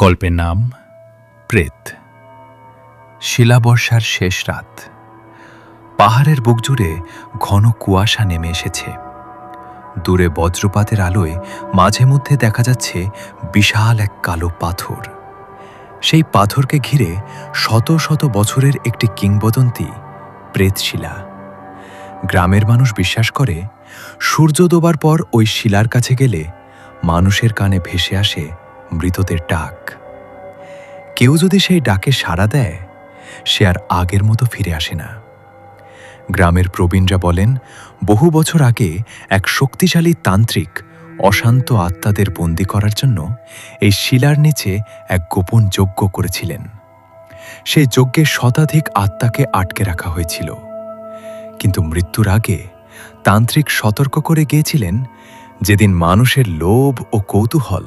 গল্পের নাম প্রেত। শিলাবর্ষার শেষ রাত। পাহাড়ের বুক জুড়ে ঘন কুয়াশা নেমে এসেছে। দূরে বজ্রপাতের আলোয় মাঝে মধ্যে দেখা যাচ্ছে বিশাল এক কালো পাথর। সেই পাথরকে ঘিরে শত শত বছরের একটি কিংবদন্তি প্রেতশিলা। গ্রামের মানুষ বিশ্বাস করে, সূর্য ডোবার পর ওই শিলার কাছে গেলে মানুষের কানে ভেসে আসে মৃতদের ডাক। কেউ যদি সেই ডাকে সাড়া দেয়, সে আর আগের মতো ফিরে আসে না। গ্রামের প্রবীণরা বলেন, বহু বছর আগে এক শক্তিশালী তান্ত্রিক অশান্ত আত্মাদের বন্দী করার জন্য এই শিলার নিচে এক গোপন যজ্ঞ করেছিলেন। সেই যজ্ঞে শতাধিক আত্মাকে আটকে রাখা হয়েছিল। কিন্তু মৃত্যুর আগে তান্ত্রিক সতর্ক করে গিয়েছিলেন, যেদিন মানুষের লোভ ও কৌতূহল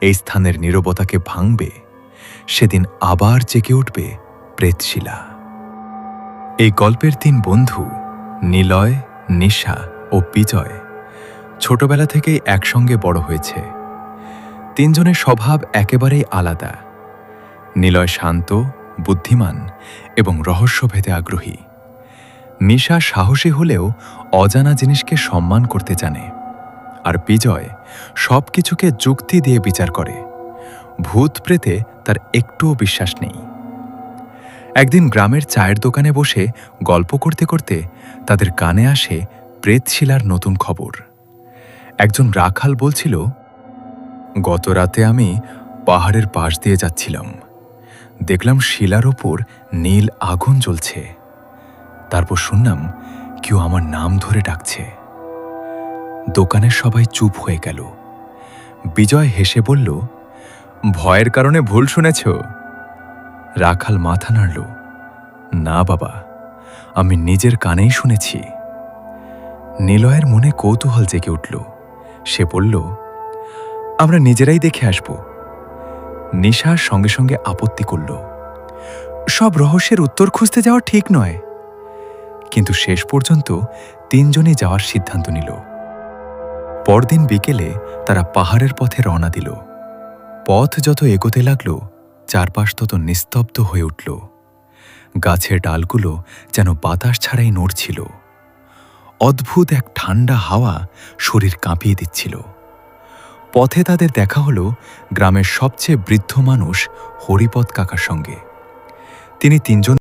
এই স্থানের নীরবতাকে ভাঙবে, সেদিন আবার জেগে উঠবে প্রেতশিলা। এই গল্পের তিন বন্ধু নিলয়, নিশা ও বিজয় ছোটবেলা থেকেই একসঙ্গে বড় হয়েছে। তিনজনের স্বভাব একেবারেই আলাদা। নিলয় শান্ত, বুদ্ধিমান এবং রহস্যভেদে আগ্রহী। নিশা সাহসী হলেও অজানা জিনিসকে সম্মান করতে জানে। আর বিজয় সব কিছুকে যুক্তি দিয়ে বিচার করে। ভূত প্রেতে তার একটুও বিশ্বাস নেই। একদিন গ্রামের চায়ের দোকানে বসে গল্প করতে করতে তাদের কানে আসে প্রেতশিলার নতুন খবর। একজন রাখাল বলছিল, গত রাতে আমি পাহাড়ের পাশ দিয়ে যাচ্ছিলাম। দেখলাম শিলার ওপর নীল আগুন জ্বলছে। তারপর শুনলাম কেউ আমার নাম ধরে ডাকছে। দোকানের সবাই চুপ হয়ে গেল। বিজয় হেসে বলল, ভয়ের কারণে ভুল শুনেছ। রাখাল মাথা নাড়ল, না বাবা, আমি নিজের কানেই শুনেছি। নিলয়ের মনে কৌতূহল জেগে উঠল। সে বলল, আমরা নিজেরাই দেখে আসব। নিশার সঙ্গে সঙ্গে আপত্তি করল, সব রহস্যের উত্তর খুঁজতে যাওয়া ঠিক নয়। কিন্তু শেষ পর্যন্ত তিনজনই যাওয়ার সিদ্ধান্ত নিল। পরদিন বিকেলে তারা পাহাড়ের পথে রওনা দিল। পথ যত এগোতে লাগল, চারপাশ তত নিস্তব্ধ হয়ে উঠল। গাছের ডালগুলো যেন বাতাস ছাড়াই নড়ছিল। অদ্ভুত এক ঠান্ডা হাওয়া শরীর কাঁপিয়ে দিচ্ছিল। পথে তাদের দেখা হলো গ্রামের সবচেয়ে বৃদ্ধ মানুষ হরিপদ কাকার সঙ্গে। তিনি তিনজন